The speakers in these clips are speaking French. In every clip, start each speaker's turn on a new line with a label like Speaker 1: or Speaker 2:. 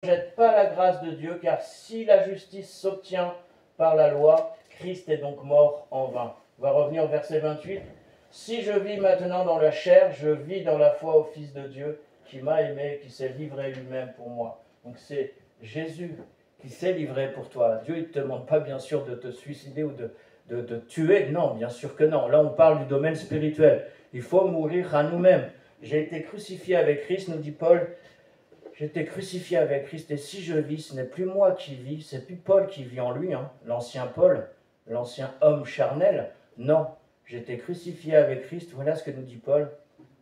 Speaker 1: rejette pas la grâce de Dieu, car si la justice s'obtient par la loi, Christ est donc mort en vain. On va revenir au verset 28. Si je vis maintenant dans la chair, je vis dans la foi au Fils de Dieu, qui m'a aimé, qui s'est livré lui-même pour moi. Donc c'est Jésus qui s'est livré pour toi. Dieu, il ne te demande pas bien sûr de te suicider ou de tuer. Non, bien sûr que non. Là, on parle du domaine spirituel. Il faut mourir à nous-mêmes. J'ai été crucifié avec Christ, nous dit Paul. J'ai été crucifié avec Christ, et si je vis, ce n'est plus moi qui vis, c'est plus Paul qui vit en lui, l'ancien Paul, l'ancien homme charnel. Non, j'ai été crucifié avec Christ, voilà ce que nous dit Paul.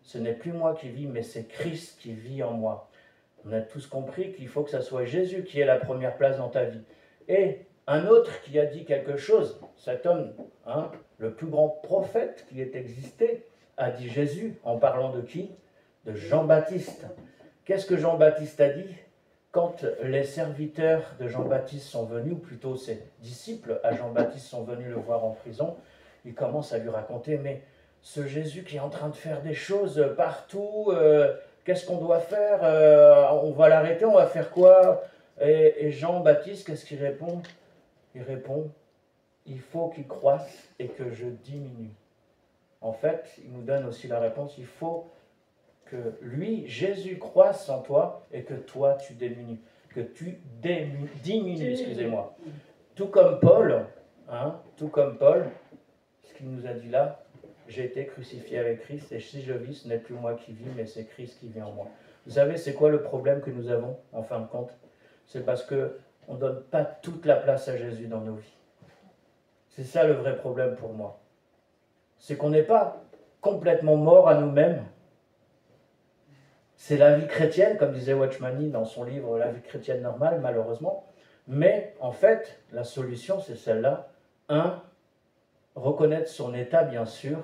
Speaker 1: Ce n'est plus moi qui vis, mais c'est Christ qui vit en moi. On a tous compris qu'il faut que ce soit Jésus qui ait la première place dans ta vie. Et un autre qui a dit quelque chose, cet homme, le plus grand prophète qui ait existé, a dit Jésus, en parlant de qui? De Jean-Baptiste. Qu'est-ce que Jean-Baptiste a dit? Quand les serviteurs de Jean-Baptiste sont venus, ou plutôt ses disciples à Jean-Baptiste sont venus le voir en prison, ils commencent à lui raconter, mais ce Jésus qui est en train de faire des choses partout, qu'est-ce qu'on doit faire? On va l'arrêter, on va faire quoi? Et Jean-Baptiste, qu'est-ce qu'il répond? Il répond, il faut qu'il croisse et que je diminue. En fait, il nous donne aussi la réponse, il faut que lui, Jésus, croisse en toi et que toi, tu diminues. Que tu diminues, excusez-moi. Tout comme Paul, ce qu'il nous a dit là, j'ai été crucifié avec Christ et si je vis, ce n'est plus moi qui vis, mais c'est Christ qui vit en moi. Vous savez, c'est quoi le problème que nous avons, en fin de compte? C'est parce qu'on ne donne pas toute la place à Jésus dans nos vies. C'est ça le vrai problème pour moi. C'est qu'on n'est pas complètement mort à nous-mêmes. C'est la vie chrétienne, comme disait Watchman Nee dans son livre La vie chrétienne normale, malheureusement. Mais en fait, la solution, c'est celle-là. Reconnaître son état, bien sûr.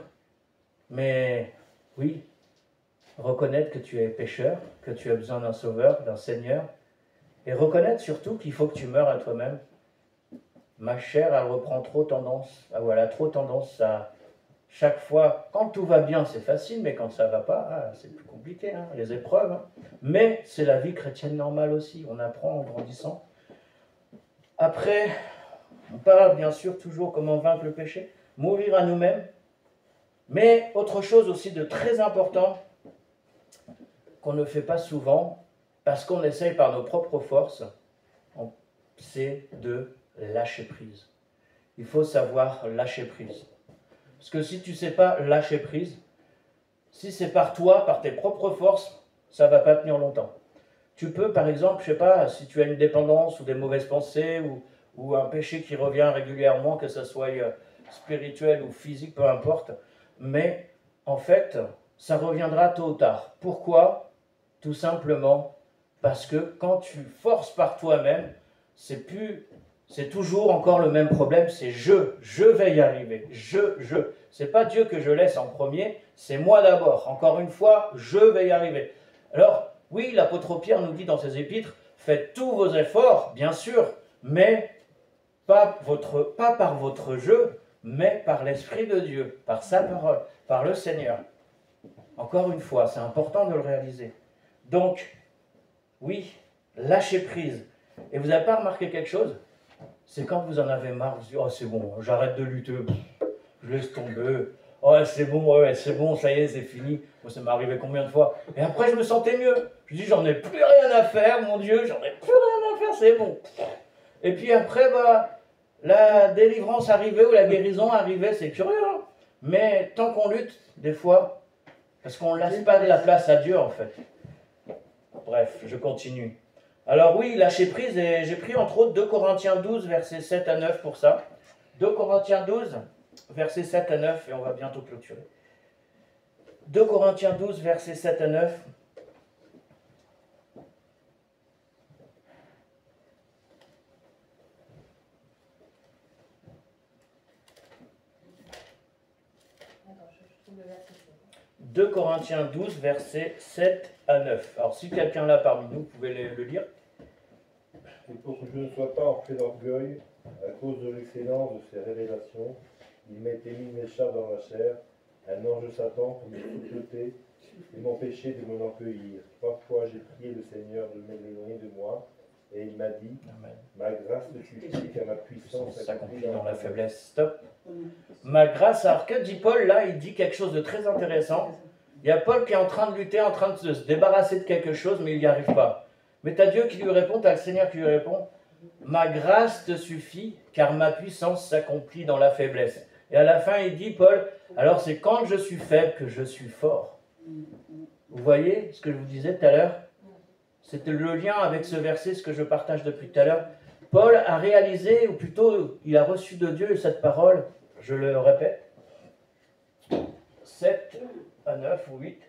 Speaker 1: Mais oui, reconnaître que tu es pécheur, que tu as besoin d'un sauveur, d'un Seigneur. Et reconnaître surtout qu'il faut que tu meurs à toi-même. Ma chair, elle reprend trop tendance. Elle a trop tendance à... Chaque fois, quand tout va bien, c'est facile, mais quand ça ne va pas, c'est plus compliqué, les épreuves. Mais c'est la vie chrétienne normale aussi, on apprend en grandissant. Après, on parle bien sûr toujours comment vaincre le péché, mourir à nous-mêmes. Mais autre chose aussi de très important, qu'on ne fait pas souvent, parce qu'on essaye par nos propres forces, c'est de lâcher prise. Il faut savoir lâcher prise. Parce que si tu ne sais pas lâcher prise, si c'est par toi, par tes propres forces, ça ne va pas tenir longtemps. Tu peux, par exemple, je ne sais pas, si tu as une dépendance ou des mauvaises pensées ou un péché qui revient régulièrement, que ce soit spirituel ou physique, peu importe, mais en fait, ça reviendra tôt ou tard. Pourquoi? Tout simplement parce que quand tu forces par toi-même, c'est toujours encore le même problème, c'est je vais y arriver, c'est pas Dieu que je laisse en premier, c'est moi d'abord, encore une fois, je vais y arriver. Alors, oui, l'apôtre Pierre nous dit dans ses épîtres, faites tous vos efforts, bien sûr, mais pas par votre jeu, mais par l'Esprit de Dieu, par sa parole, par le Seigneur. Encore une fois, c'est important de le réaliser. Donc, oui, lâchez prise. Et vous n'avez pas remarqué quelque chose? C'est quand vous en avez marre, vous dites, oh c'est bon, j'arrête de lutter, je laisse tomber, oh c'est bon, ça y est, c'est fini. Moi, ça m'est arrivé combien de fois? Et après, je me sentais mieux. Je dis, j'en ai plus rien à faire, mon Dieu, j'en ai plus rien à faire, c'est bon. Et puis après, la délivrance arrivait ou la guérison arrivait, c'est curieux. Mais tant qu'on lutte, des fois, parce qu'on ne laisse pas de la place à Dieu, en fait. Bref, je continue. Alors oui, lâcher prise, et j'ai pris entre autres 2 Corinthiens 12, versets 7 à 9 pour ça. 2 Corinthiens 12, versets 7 à 9, et on va bientôt clôturer. 2 Corinthiens 12, versets 7 à 9. « 2 Corinthiens 12, versets 7 à 9. Alors si quelqu'un là parmi nous, vous pouvez le lire.
Speaker 2: Et pour que je ne sois pas enflé d'orgueil, à cause de l'excellence de ces révélations, il m'était mis une écharpe dans ma chair, un ange de Satan pour me souffleter et m'empêcher de me l'encueillir. 3 fois j'ai prié le Seigneur de m'éloigner de moi, Et il m'a dit,
Speaker 1: Amen.
Speaker 2: ma grâce te suffit car ma puissance
Speaker 1: S'accomplit dans la faiblesse. Stop. Ma grâce, alors que dit Paul là, il dit quelque chose de très intéressant. Il y a Paul qui est en train de lutter, en train de se débarrasser de quelque chose, mais il n'y arrive pas. Mais tu as Dieu qui lui répond, tu as le Seigneur qui lui répond, ma grâce te suffit, car ma puissance s'accomplit dans la faiblesse. Et à la fin, il dit, Paul, alors c'est quand je suis faible que je suis fort. Vous voyez ce que je vous disais tout à l'heure? C'était le lien avec ce verset, ce que je partage depuis tout à l'heure. Paul a réalisé, ou plutôt, il a reçu de Dieu cette parole, je le répète, 7 à 9 ou 8.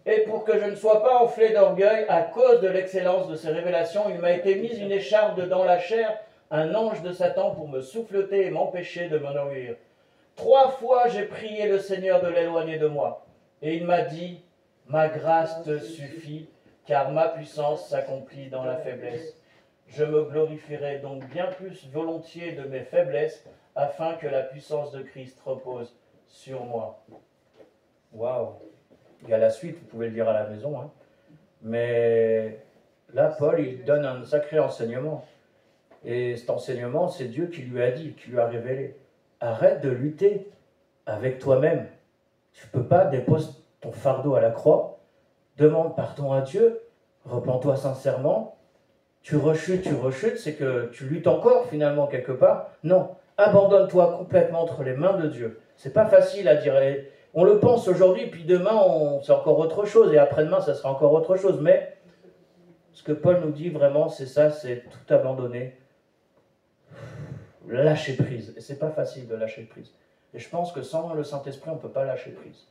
Speaker 1: Et pour que je ne sois pas enflé d'orgueil à cause de l'excellence de ces révélations, il m'a été mise une écharpe dans la chair, un ange de Satan pour me souffleter et m'empêcher de m'enorgueillir. 3 fois j'ai prié le Seigneur de l'éloigner de moi. Et il m'a dit, ma grâce te suffit, car ma puissance s'accomplit dans la faiblesse. Je me glorifierai donc bien plus volontiers de mes faiblesses, afin que la puissance de Christ repose sur moi. Waouh! Il y a la suite, vous pouvez le lire à la maison. Hein. Mais là, Paul, il donne un sacré enseignement. Et cet enseignement, c'est Dieu qui lui a dit, qui lui a révélé. Arrête de lutter avec toi-même. Tu ne peux pas déposer ton fardeau à la croix. Demande pardon à Dieu. Repens-toi sincèrement. Tu rechutes, c'est que tu luttes encore finalement quelque part. Non, abandonne-toi complètement entre les mains de Dieu. C'est pas facile à dire. On le pense aujourd'hui, puis demain, c'est encore autre chose, et après-demain, ça sera encore autre chose. Mais ce que Paul nous dit vraiment, c'est ça, c'est tout abandonner. Lâcher prise. Et c'est pas facile de lâcher prise. Et je pense que sans le Saint-Esprit, on ne peut pas lâcher prise.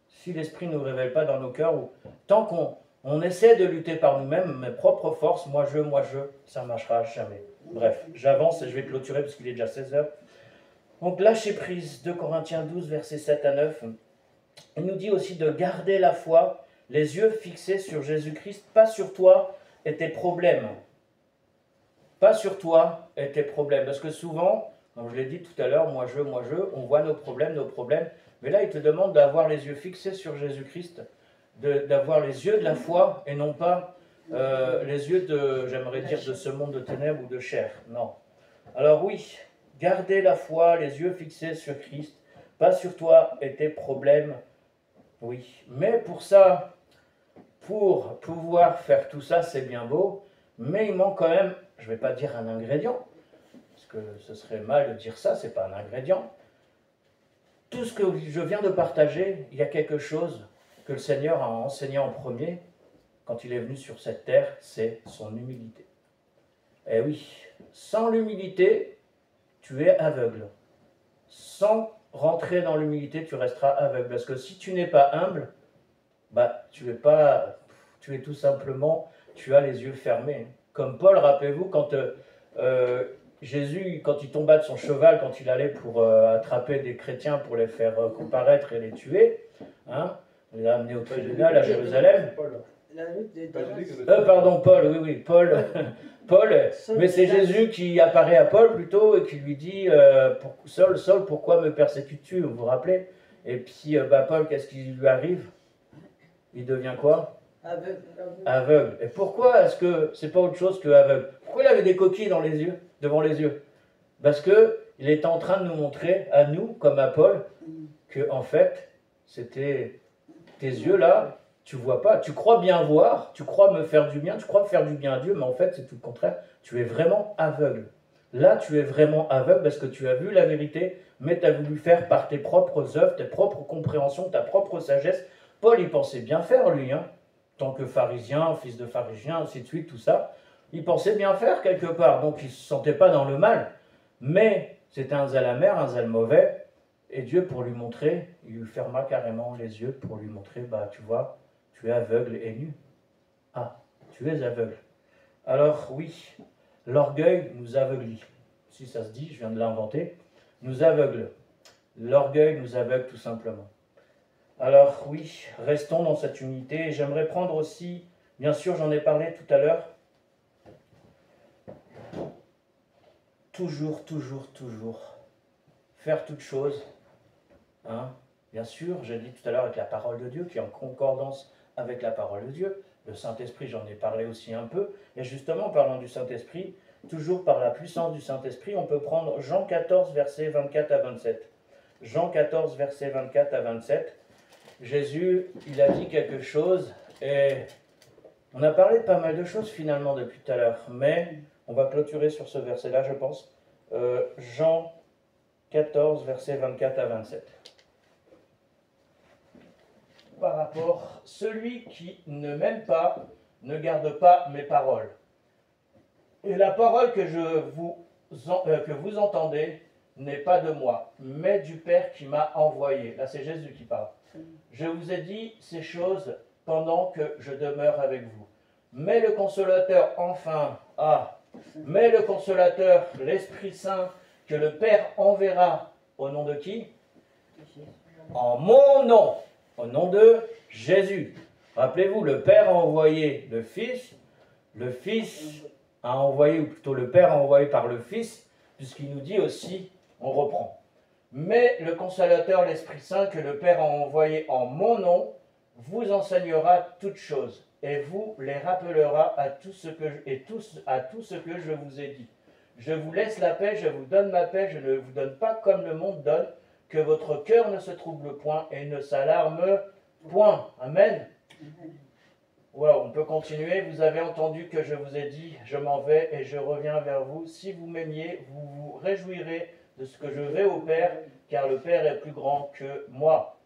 Speaker 1: Si l'Esprit ne nous révèle pas dans nos cœurs, ou tant qu'on essaie de lutter par nous-mêmes, mes propres forces, moi je, ça ne marchera jamais. Bref, j'avance et je vais clôturer parce qu'il est déjà 16h. Donc lâcher prise, 2 Corinthiens 12, versets 7 à 9. Il nous dit aussi de garder la foi, les yeux fixés sur Jésus-Christ, pas sur toi et tes problèmes. Pas sur toi et tes problèmes. Parce que souvent, comme je l'ai dit tout à l'heure, moi je, on voit nos problèmes. Mais là, il te demande d'avoir les yeux fixés sur Jésus-Christ, d'avoir les yeux de la foi et non pas les yeux de, j'aimerais dire, de ce monde de ténèbres ou de chair. Non. Alors oui, gardez la foi, les yeux fixés sur Christ, pas sur toi et tes problèmes. Oui. Mais pour ça, pour pouvoir faire tout ça, c'est bien beau, mais il manque quand même, je ne vais pas dire un ingrédient, parce que ce serait mal de dire ça, c'est pas un ingrédient. Tout ce que je viens de partager, il y a quelque chose que le Seigneur a enseigné en premier, quand il est venu sur cette terre, c'est son humilité. Eh oui, sans l'humilité, tu es aveugle. Sans rentrer dans l'humilité, tu resteras aveugle. Parce que si tu n'es pas humble, bah, tu es tout simplement, tu as les yeux fermés. Comme Paul, rappelez-vous, quand Jésus, quand il tomba de son cheval, quand il allait pour attraper des chrétiens pour les faire comparaître et les tuer, hein, il les a amenés au tribunal à Jérusalem. Paul, oui, Paul, mais c'est Jésus qui apparaît à Paul plutôt et qui lui dit Saul, pourquoi me persécutes-tu? Vous vous rappelez? Et puis, Paul, qu'est-ce qui lui arrive? Il devient quoi? Aveugle. Et pourquoi est-ce que c'est pas autre chose que aveugle? Pourquoi il avait des coquilles dans les yeux, devant les yeux? Parce que il est en train de nous montrer, à nous, comme à Paul, que en fait, c'était tes yeux là. Tu vois pas, tu crois bien voir, tu crois me faire du bien, tu crois faire du bien à Dieu, mais en fait c'est tout le contraire, tu es vraiment aveugle. Là tu es vraiment aveugle parce que tu as vu la vérité, mais tu as voulu faire par tes propres œuvres, tes propres compréhensions, ta propre sagesse. Paul il pensait bien faire lui, hein, tant que pharisien, fils de pharisien, ainsi de suite, tout ça. Il pensait bien faire quelque part, donc il ne se sentait pas dans le mal. Mais c'était un zèle amer, un zèle mauvais, et Dieu pour lui montrer, il lui ferma carrément les yeux pour lui montrer, bah tu vois, tu es aveugle et nu. Ah, tu es aveugle. Alors oui, l'orgueil nous aveuglit. Si ça se dit, je viens de l'inventer. Nous aveugle. L'orgueil nous aveugle tout simplement. Alors oui, restons dans cette unité. J'aimerais prendre aussi, bien sûr j'en ai parlé tout à l'heure, toujours, faire toute chose. Hein, bien sûr, j'ai dit tout à l'heure avec la parole de Dieu, qui est en concordance avec la parole de Dieu, Le Saint-Esprit, j'en ai parlé aussi un peu. Et justement, parlant du Saint-Esprit, toujours par la puissance du Saint-Esprit, on peut prendre Jean 14, versets 24 à 27. Jean 14, versets 24 à 27. Jésus, il a dit quelque chose et on a parlé de pas mal de choses finalement depuis tout à l'heure, mais on va clôturer sur ce verset-là, je pense. Jean 14, versets 24 à 27. Par rapport, celui qui ne m'aime pas ne garde pas mes paroles. Et la parole que vous entendez n'est pas de moi, mais du Père qui m'a envoyé. Là, c'est Jésus qui parle. Je vous ai dit ces choses pendant que je demeure avec vous. Mais le Consolateur, mais le Consolateur, l'Esprit Saint, que le Père enverra au nom de qui? En mon nom, au nom de Jésus. Rappelez-vous, le Père a envoyé le Fils a envoyé, ou plutôt le Père a envoyé par le Fils, puisqu'il nous dit aussi, on reprend. Mais le Consolateur, l'Esprit Saint, que le Père a envoyé en mon nom, vous enseignera toutes choses, et vous les rappellera à tout ce que je vous ai dit. Je vous laisse la paix, je vous donne ma paix, je ne vous donne pas comme le monde donne, que votre cœur ne se trouble point et ne s'alarme point. Amen. Wow, on peut continuer. Vous avez entendu que je vous ai dit, je m'en vais et je reviens vers vous. Si vous m'aimiez, vous vous réjouirez de ce que je vais au Père, car le Père est plus grand que moi.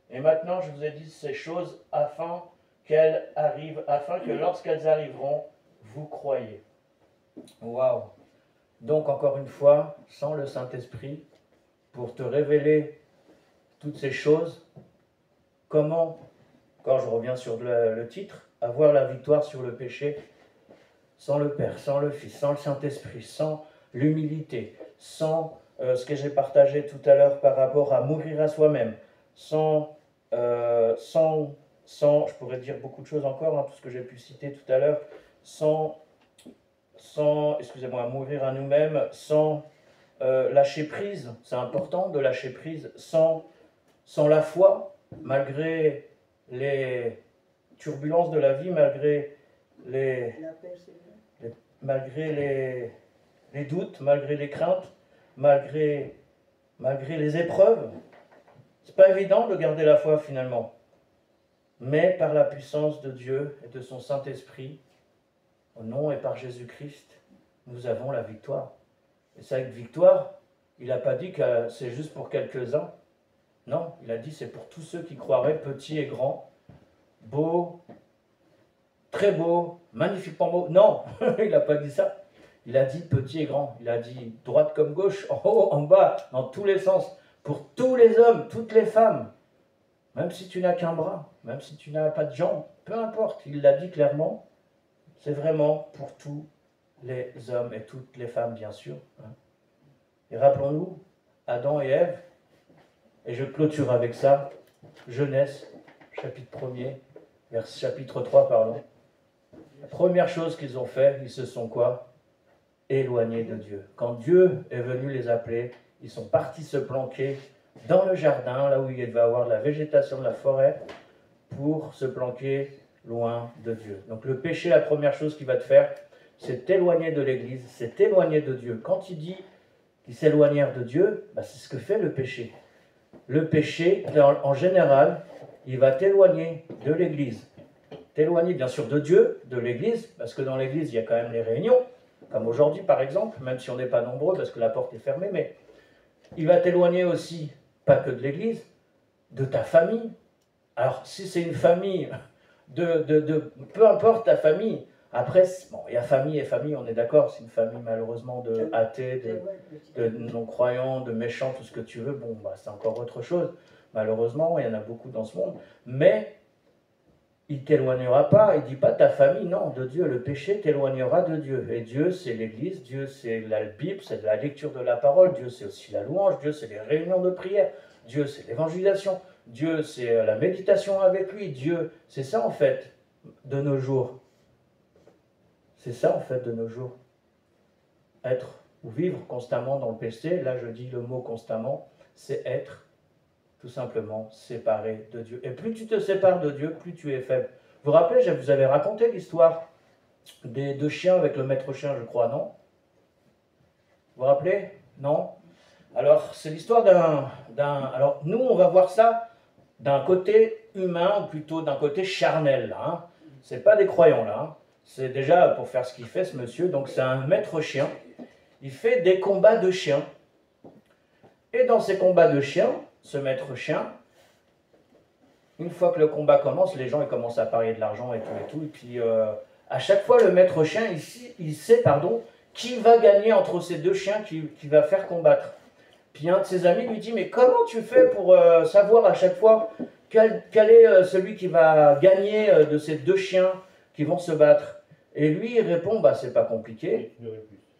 Speaker 1: Et maintenant, je vous ai dit ces choses afin que lorsqu'elles arriveront, vous croyez. Waouh! Donc, encore une fois, sans le Saint-Esprit, pour te révéler toutes ces choses, comment, quand je reviens sur le titre, avoir la victoire sur le péché, sans le Père, sans le Fils, sans le Saint-Esprit, sans l'humilité, sans ce que j'ai partagé tout à l'heure par rapport à mourir à soi-même, sans, je pourrais dire beaucoup de choses encore, hein, tout ce que j'ai pu citer tout à l'heure, sans mourir à nous-mêmes, sans lâcher prise, c'est important de lâcher prise, sans la foi, malgré les turbulences de la vie, malgré les doutes, malgré les craintes, malgré les épreuves. C'est pas évident de garder la foi finalement. Mais par la puissance de Dieu et de son Saint-Esprit, au nom et par Jésus-Christ, nous avons la victoire. Et cette victoire, il n'a pas dit que c'est juste pour quelques-uns. Non, il a dit c'est pour tous ceux qui croiraient, petits et grands, beaux, très beaux, magnifiquement beaux. Non, il n'a pas dit ça. Il a dit petit et grand. Il a dit droite comme gauche, en haut, en bas, dans tous les sens. Pour tous les hommes, toutes les femmes. Même si tu n'as qu'un bras, même si tu n'as pas de jambes, peu importe. Il l'a dit clairement. C'est vraiment pour tous les hommes et toutes les femmes, bien sûr. Et rappelons-nous, Adam et Ève, et je clôture avec ça, Genèse, chapitre 3, pardon. La première chose qu'ils ont fait, ils se sont quoi? Éloignés de Dieu. Quand Dieu est venu les appeler, ils sont partis se planquer dans le jardin, là où il devait y avoir de la végétation, de la forêt, pour se planquer loin de Dieu. Donc le péché, la première chose qu'il va te faire, c'est t'éloigner de l'Église, c'est t'éloigner de Dieu. Quand il dit qu'ils s'éloignèrent de Dieu, c'est ce que fait le péché. Le péché, en général, il va t'éloigner de l'Église. T'éloigner bien sûr de Dieu, de l'Église, parce que dans l'Église, il y a quand même les réunions, comme aujourd'hui par exemple, même si on n'est pas nombreux parce que la porte est fermée, mais il va t'éloigner aussi, pas que de l'Église, de ta famille. Alors si c'est une famille, peu importe ta famille, après, bon, il y a famille et famille, on est d'accord, c'est une famille malheureusement de athées, de non-croyants, de méchants, tout ce que tu veux, bon, c'est encore autre chose. Malheureusement, il y en a beaucoup dans ce monde, mais il ne t'éloignera pas, il ne dit pas ta famille, non, de Dieu. Le péché t'éloignera de Dieu. Et Dieu, c'est l'Église, Dieu, c'est la Bible, c'est la lecture de la parole, Dieu, c'est aussi la louange, Dieu, c'est les réunions de prière, Dieu, c'est l'évangélisation, Dieu, c'est la méditation avec lui, Dieu, c'est ça en fait, de nos jours. C'est ça en fait de nos jours. Être ou vivre constamment dans le péché, là je dis le mot constamment, c'est être tout simplement séparé de Dieu. Et plus tu te sépares de Dieu, plus tu es faible. Vous vous rappelez, je vous avais raconté l'histoire des deux chiens avec le maître chien, je crois, non? Vous vous rappelez? Non? Alors, c'est l'histoire Alors, nous, on va voir ça d'un côté humain, ou plutôt d'un côté charnel, là. Hein. C'est pas des croyants, là. Hein. C'est déjà pour faire ce qu'il fait, ce monsieur. Donc, c'est un maître chien. Il fait des combats de chiens. Et dans ces combats de chiens, ce maître chien, une fois que le combat commence, les gens ils commencent à parier de l'argent et tout. Et puis, à chaque fois, le maître chien, il sait, qui va gagner entre ces deux chiens qui va faire combattre. Puis un de ses amis lui dit, mais comment tu fais pour savoir à chaque fois quel est celui qui va gagner de ces deux chiens qui vont se battre? Et lui, il répond, bah c'est pas compliqué.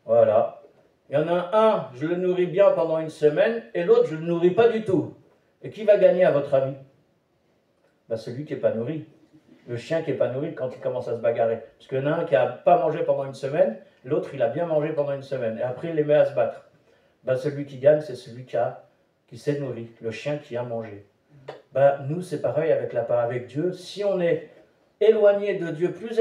Speaker 1: Voilà. Il y en a un, je le nourris bien pendant une semaine, et l'autre, je le nourris pas du tout. Et qui va gagner à votre avis? Bah, celui qui n'est pas nourri. Le chien qui n'est pas nourri quand il commence à se bagarrer. Parce qu'il y en a un qui n'a pas mangé pendant une semaine, l'autre, il a bien mangé pendant une semaine. Et après, il les met à se battre. Ben, celui qui gagne, c'est celui qui s'est nourri, le chien qui a mangé. Ben, nous, c'est pareil avec Dieu. Si on est éloigné de Dieu, plus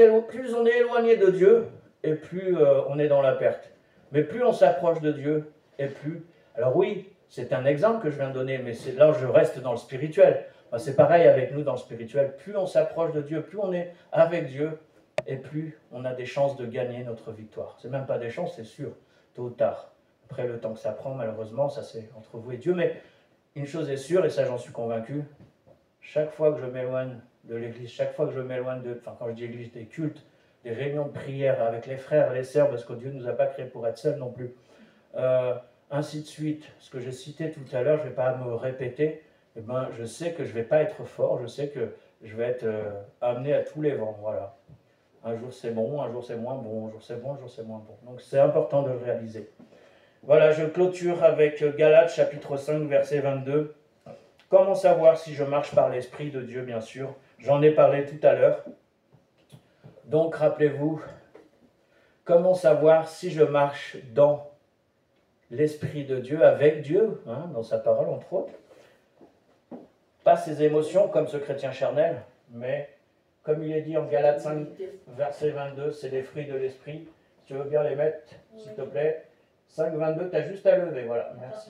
Speaker 1: on est éloigné de Dieu, et plus on est dans la perte. Mais plus on s'approche de Dieu, et plus... Alors oui, c'est un exemple que je viens de donner, mais là, je reste dans le spirituel. Ben, c'est pareil avec nous dans le spirituel. Plus on s'approche de Dieu, plus on est avec Dieu, et plus on a des chances de gagner notre victoire. C'est même pas des chances, c'est sûr, tôt ou tard. Après, le temps que ça prend, malheureusement, ça c'est entre vous et Dieu. Mais une chose est sûre, et ça j'en suis convaincu, chaque fois que je m'éloigne de l'église, chaque fois que je m'éloigne quand je dis église, des cultes, des réunions de prière avec les frères et les sœurs, parce que Dieu ne nous a pas créés pour être seuls non plus, ainsi de suite, ce que j'ai cité tout à l'heure, je ne vais pas me répéter, eh ben, je sais que je ne vais pas être fort, je sais que je vais être amené à tous les vents, voilà. Un jour c'est bon, un jour c'est moins bon, un jour c'est bon, un jour c'est moins bon. Donc c'est important de le réaliser. Voilà, je clôture avec Galates chapitre 5, verset 22. Comment savoir si je marche par l'Esprit de Dieu, bien sûr. J'en ai parlé tout à l'heure. Donc, rappelez-vous, comment savoir si je marche dans l'Esprit de Dieu, avec Dieu, hein, dans sa parole, entre autres. Pas ses émotions comme ce chrétien charnel, mais comme il est dit en Galates 5, verset 22, c'est les fruits de l'Esprit. Si tu veux bien les mettre, s'il te plaît. 5, 22, tu as juste à lever, voilà, merci.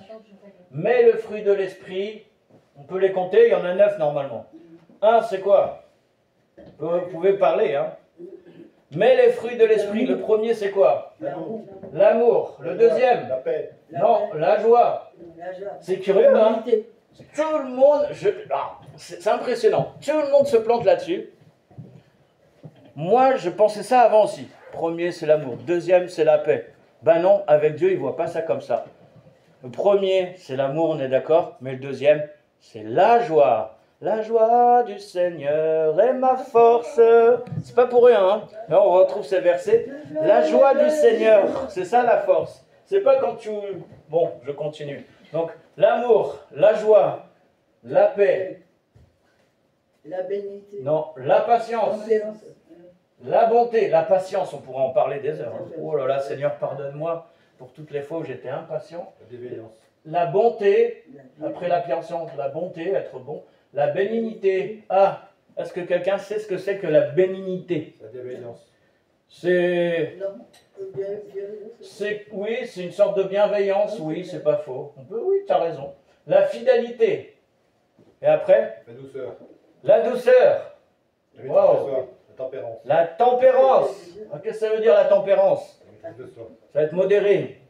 Speaker 1: Mais le fruit de l'esprit, on peut les compter, il y en a 9 normalement. 1, c'est quoi? Vous pouvez parler, hein. Mais les fruits de l'esprit, le premier, c'est quoi? L'amour. Le deuxième?
Speaker 2: La paix.
Speaker 1: Non, la joie. C'est curieux, hein. Tout le monde, c'est impressionnant, tout le monde se plante là-dessus. Moi, je pensais ça avant aussi. Premier, c'est l'amour. Deuxième, c'est la paix. Ben non, avec Dieu, il ne voit pas ça comme ça. Le premier, c'est l'amour, on est d'accord, mais le deuxième, c'est la joie. La joie du Seigneur est ma force. C'est pas pour rien, hein. Là, on retrouve ces versets. La joie du Seigneur, c'est ça la force. C'est pas quand tu... Bon, je continue. Donc, l'amour, la joie, la paix.
Speaker 3: La bénité.
Speaker 1: Non, la patience. La bonté, la patience, on pourrait en parler des heures. Hein. Oh là là, Seigneur, pardonne-moi pour toutes les fois où j'étais impatient. La bonté, après la patience, la bonté, être bon. La bénignité. Ah, est-ce que quelqu'un sait ce que c'est que la bénignité?
Speaker 2: La déviance.
Speaker 1: Oui, c'est une sorte de bienveillance, oui, c'est pas faux. Oui, tu as raison. La fidélité. Et après?
Speaker 2: La douceur.
Speaker 1: La douceur.
Speaker 2: Wow. La tempérance.
Speaker 1: La tempérance. Qu'est-ce que ça veut dire la tempérance?
Speaker 2: Ça
Speaker 1: va être modéré.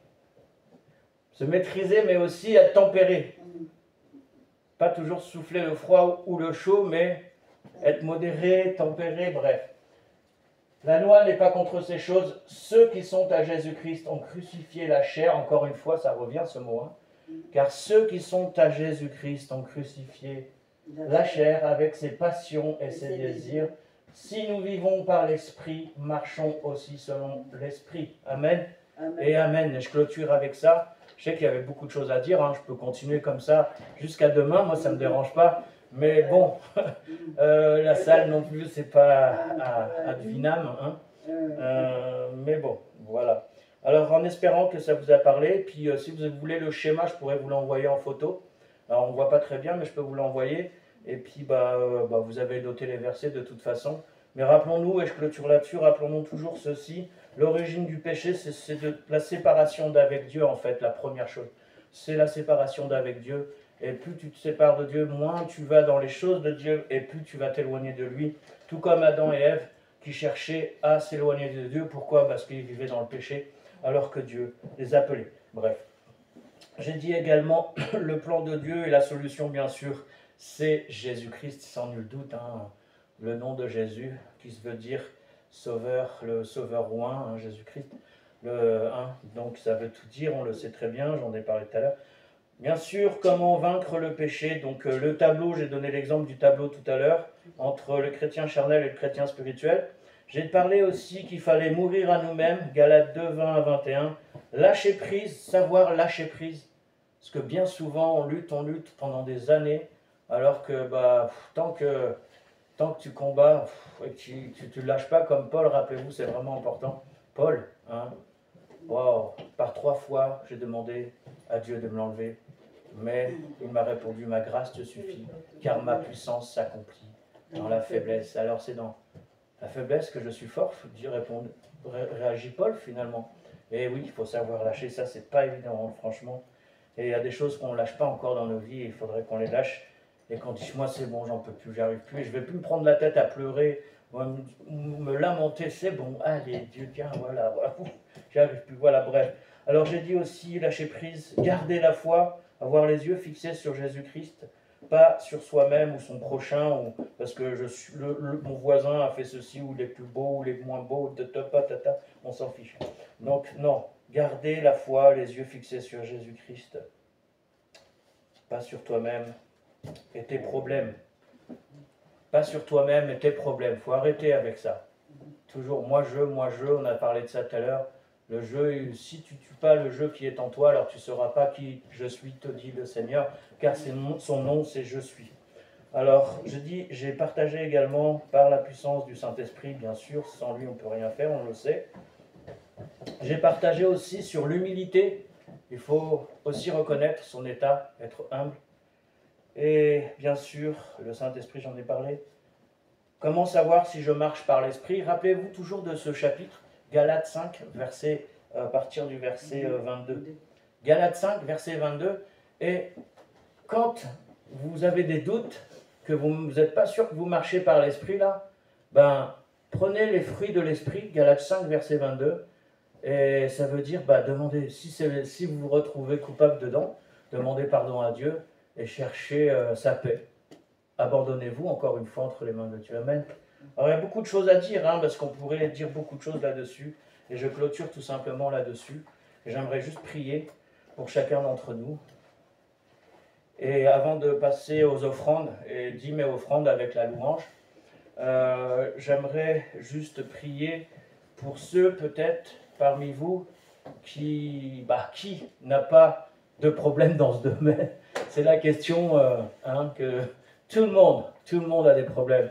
Speaker 1: Se maîtriser, mais aussi être tempéré. Pas toujours souffler le froid ou le chaud, mais être modéré, tempéré, bref. La loi n'est pas contre ces choses. Ceux qui sont à Jésus-Christ ont crucifié la chair. Encore une fois, ça revient ce mot. Hein. Car ceux qui sont à Jésus-Christ ont crucifié la chair avec ses passions et ses désirs. Si nous vivons par l'Esprit, marchons aussi selon l'Esprit. Amen. Amen. Et Amen. Et je clôture avec ça. Je sais qu'il y avait beaucoup de choses à dire. Hein. Je peux continuer comme ça jusqu'à demain. Moi, ça ne me dérange pas. Mais bon, la salle non plus, c'est pas ad vinam. Hein. Mais bon, voilà. Alors, en espérant que ça vous a parlé, puis si vous voulez le schéma, je pourrais vous l'envoyer en photo. Alors, on ne voit pas très bien, mais je peux vous l'envoyer. Et puis, vous avez noté les versets de toute façon. Mais rappelons-nous, et je clôture là-dessus, rappelons-nous toujours ceci, l'origine du péché, c'est de la séparation d'avec Dieu, en fait, la première chose. C'est la séparation d'avec Dieu. Et plus tu te sépares de Dieu, moins tu vas dans les choses de Dieu, et plus tu vas t'éloigner de lui. Tout comme Adam et Ève, qui cherchaient à s'éloigner de Dieu. Pourquoi? Parce qu'ils vivaient dans le péché, alors que Dieu les appelait. Bref. J'ai dit également le plan de Dieu et la solution, bien sûr, c'est Jésus-Christ, sans nul doute. Hein, le nom de Jésus, qui se veut dire sauveur, le sauveur roi, hein, Jésus-Christ. Donc ça veut tout dire, on le sait très bien, j'en ai parlé tout à l'heure. Bien sûr, comment vaincre le péché? Donc le tableau, j'ai donné l'exemple du tableau tout à l'heure, entre le chrétien charnel et le chrétien spirituel. J'ai parlé aussi qu'il fallait mourir à nous-mêmes, Galates 2, 20 à 21. Lâcher prise, savoir lâcher prise. Parce que bien souvent, on lutte pendant des années, alors que tant que tu combats et que tu ne lâches pas comme Paul, rappelez-vous, c'est vraiment important. Paul, hein, wow, par 3 fois, j'ai demandé à Dieu de me l'enlever, mais il m'a répondu, ma grâce te suffit, car ma puissance s'accomplit dans la faiblesse. Alors c'est dans la faiblesse que je suis fort, réagit Paul finalement. Et oui, il faut savoir lâcher, ça c'est pas évident, hein, franchement. Et il y a des choses qu'on ne lâche pas encore dans nos vies, il faudrait qu'on les lâche. Et qu'on dise, moi c'est bon, j'en peux plus, j'arrive plus, et je vais plus me prendre la tête à pleurer, me lamenter, c'est bon, allez, Dieu, tiens, voilà, j'arrive plus, voilà, bref. Alors j'ai dit aussi, lâcher prise, garder la foi, avoir les yeux fixés sur Jésus-Christ, pas sur soi-même ou son prochain, ou parce que mon voisin a fait ceci, ou les plus beaux, ou les moins beaux, on s'en fiche. Donc non, garder la foi, les yeux fixés sur Jésus-Christ, pas sur toi-même et tes problèmes. Pas sur toi-même et tes problèmes. Il faut arrêter avec ça. Toujours moi je, on a parlé de ça tout à l'heure. Le jeu, si tu ne tues pas le jeu qui est en toi, alors tu ne sauras pas qui je suis, te dit le Seigneur, car son nom c'est je suis. Alors, j'ai partagé également par la puissance du Saint-Esprit, bien sûr, sans lui on ne peut rien faire, on le sait. J'ai partagé aussi sur l'humilité. Il faut aussi reconnaître son état, être humble. Et bien sûr, le Saint-Esprit, j'en ai parlé. Comment savoir si je marche par l'Esprit? Rappelez-vous toujours de ce chapitre, Galates 5, à partir du verset 22. Galates 5, verset 22. Et quand vous avez des doutes, que vous n'êtes pas sûr que vous marchez par l'Esprit, là, prenez les fruits de l'Esprit, Galates 5, verset 22. Et ça veut dire, demandez, si vous vous retrouvez coupable dedans, demandez pardon à Dieu et cherchez sa paix. Abandonnez-vous encore une fois entre les mains de Dieu. Amen. Alors il y a beaucoup de choses à dire, parce qu'on pourrait dire beaucoup de choses là-dessus. Et je clôture tout simplement là-dessus. Et j'aimerais juste prier pour chacun d'entre nous. Et avant de passer aux offrandes, et dîmes et offrandes avec la louange, j'aimerais juste prier pour ceux peut-être parmi vous qui n'a pas de problème dans ce domaine. C'est la question que tout le monde a des problèmes.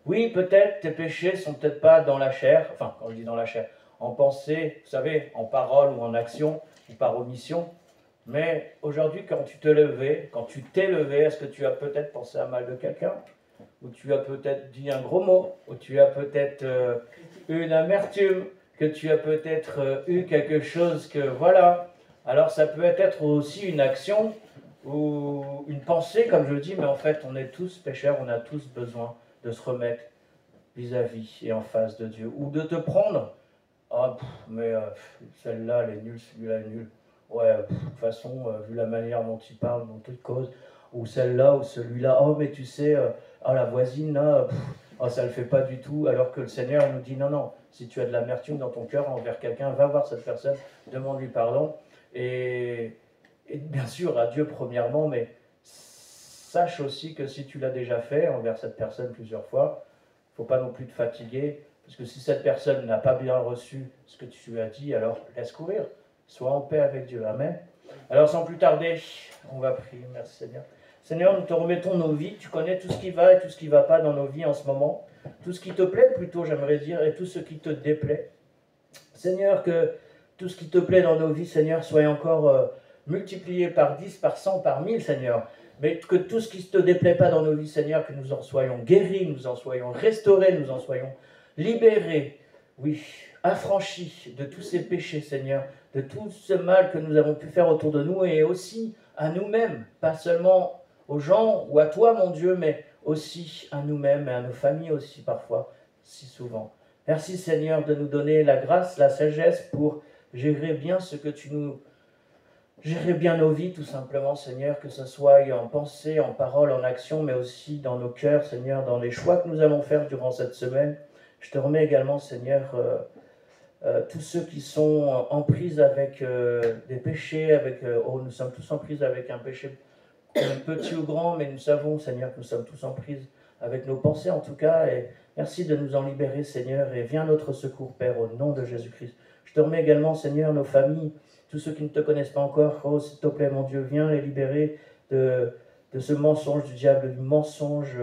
Speaker 1: Oui, peut-être tes péchés sont peut-être pas dans la chair, enfin quand je dis dans la chair, en pensée, vous savez, en parole ou en action, ou par omission. Mais aujourd'hui, quand tu t'es levé, est-ce que tu as peut-être pensé à mal de quelqu'un? Ou tu as peut-être dit un gros mot? Ou tu as peut-être eu une amertume? Que tu as peut-être eu quelque chose que, voilà. Alors ça peut être aussi une action ou une pensée, comme je le dis, mais en fait, on est tous pécheurs, on a tous besoin de se remettre vis-à-vis et en face de Dieu. Ou de te prendre, celle-là, elle est nulle, celui-là est nul. Ouais, de toute façon, vu la manière dont il parle, dont il cause, ou celle-là, ou celui-là, mais tu sais, la voisine, là, ça ne le fait pas du tout, alors que le Seigneur nous dit, non, si tu as de l'amertume dans ton cœur envers quelqu'un, va voir cette personne, demande-lui pardon, et bien sûr à Dieu premièrement, mais sache aussi que si tu l'as déjà fait envers cette personne plusieurs fois, il ne faut pas non plus te fatiguer, parce que si cette personne n'a pas bien reçu ce que tu lui as dit, alors laisse courir, sois en paix avec Dieu, amen. Alors sans plus tarder, on va prier, merci Seigneur. Seigneur, nous te remettons nos vies, tu connais tout ce qui va et tout ce qui ne va pas dans nos vies en ce moment, tout ce qui te plaît plutôt, j'aimerais dire, et tout ce qui te déplaît. Seigneur, que tout ce qui te plaît dans nos vies, Seigneur, soit encore multiplié par 10, par 100, par 1000, Seigneur. mais que tout ce qui ne te déplaît pas dans nos vies, Seigneur, que nous en soyons guéris, nous en soyons restaurés, nous en soyons libérés, oui, affranchis de tous ces péchés, Seigneur, de tout ce mal que nous avons pu faire autour de nous et aussi à nous-mêmes, pas seulement aux gens ou à toi, mon Dieu, mais aussi à nous-mêmes et à nos familles aussi parfois, si souvent. Merci, Seigneur, de nous donner la grâce, la sagesse pour gérer bien ce que tu nous... Gérer bien nos vies, tout simplement, Seigneur, que ce soit en pensée, en parole, en action, mais aussi dans nos cœurs, Seigneur, dans les choix que nous allons faire durant cette semaine. Je te remets également, Seigneur, tous ceux qui sont en prise avec des péchés, nous sommes tous en prise avec un péché petit ou grand, mais nous savons, Seigneur, que nous sommes tous en prise avec nos pensées en tout cas, et merci de nous en libérer, Seigneur, et viens notre secours, Père, au nom de Jésus-Christ. Je te remets également, Seigneur, nos familles, tous ceux qui ne te connaissent pas encore, oh, s'il te plaît, mon Dieu, viens les libérer de ce mensonge du diable, du mensonge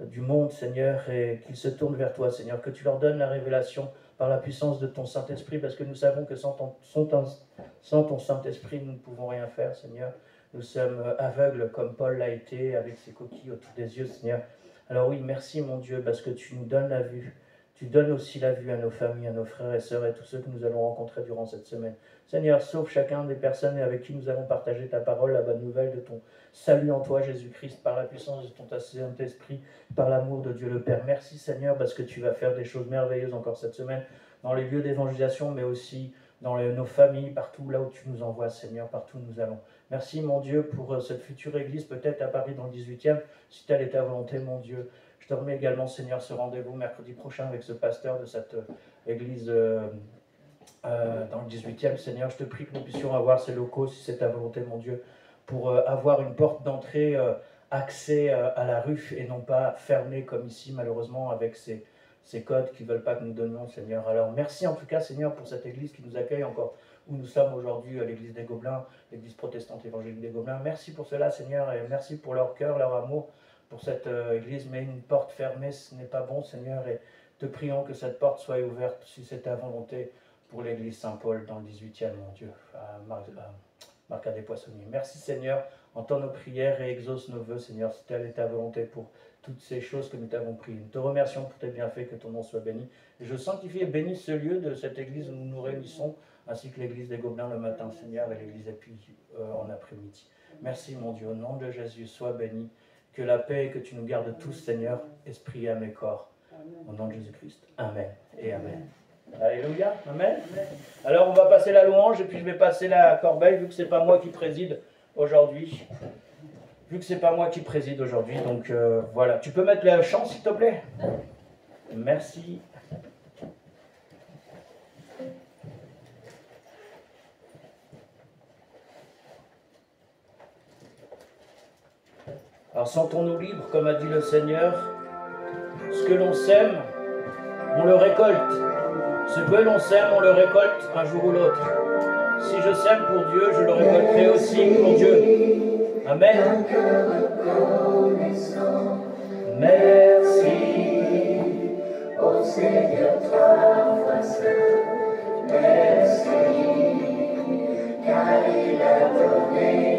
Speaker 1: du monde, Seigneur, et qu'ils se tournent vers toi, Seigneur, que tu leur donnes la révélation par la puissance de ton Saint-Esprit, parce que nous savons que sans ton Saint-Esprit, nous ne pouvons rien faire, Seigneur. Nous sommes aveugles comme Paul l'a été, avec ses coquilles autour des yeux, Seigneur. Alors oui, merci, mon Dieu, parce que tu nous donnes la vue. Tu donnes aussi la vue à nos familles, à nos frères et sœurs et tous ceux que nous allons rencontrer durant cette semaine. Seigneur, sauve chacun des personnes avec qui nous allons partager ta parole, la bonne nouvelle de ton salut en toi, Jésus-Christ, par la puissance de ton Saint-Esprit, par l'amour de Dieu le Père. Merci, Seigneur, parce que tu vas faire des choses merveilleuses encore cette semaine dans les lieux d'évangélisation, mais aussi dans nos familles, partout là où tu nous envoies, Seigneur, partout où nous allons. Merci, mon Dieu, pour cette future église, peut-être à Paris dans le 18e, si telle est ta volonté, mon Dieu. Je te remets également, Seigneur, ce rendez-vous mercredi prochain avec ce pasteur de cette église dans le 18e. Seigneur, je te prie que nous puissions avoir ces locaux, si c'est ta volonté, mon Dieu, pour avoir une porte d'entrée, accès à la rue et non pas fermée comme ici, malheureusement, avec ces codes qui ne veulent pas que nous donnions, Seigneur. Alors, merci en tout cas, Seigneur, pour cette église qui nous accueille encore où nous sommes aujourd'hui, à l'église des Gobelins, l'église protestante évangélique des Gobelins. Merci pour cela, Seigneur, et merci pour leur cœur, leur amour pour cette église. Mais une porte fermée, ce n'est pas bon, Seigneur, et te prions que cette porte soit ouverte, si c'est ta volonté, pour l'église Saint-Paul dans le 18e, mon Dieu, à Marca des Poissonniers. Merci, Seigneur, entends nos prières et exauce nos vœux, Seigneur, si telle est ta volonté pour toutes ces choses que nous t'avons prises. Nous te remercions pour tes bienfaits, que ton nom soit béni. Et je sanctifie et bénis ce lieu de cette église où nous nous réunissons, ainsi que l'église des Gobelins le matin, Seigneur, et l'église Épuis en après-midi. Merci, mon Dieu, au nom de Jésus, sois béni. Que la paix et que tu nous gardes tous, Seigneur, esprit, âme et corps. Au nom de Jésus-Christ. Amen et Amen. Alléluia. Amen. Alors, on va passer la louange et puis je vais passer la corbeille, vu que ce n'est pas moi qui préside aujourd'hui. Donc voilà. Tu peux mettre le chant, s'il te plaît? Merci. Alors sentons-nous libres, comme a dit le Seigneur. Ce que l'on sème, on le récolte. Ce que l'on sème, on le récolte un jour ou l'autre. Si je sème pour Dieu, je le récolterai aussi pour Dieu. Amen. Merci, ô Seigneur, trois fois saint. Merci, car il a donné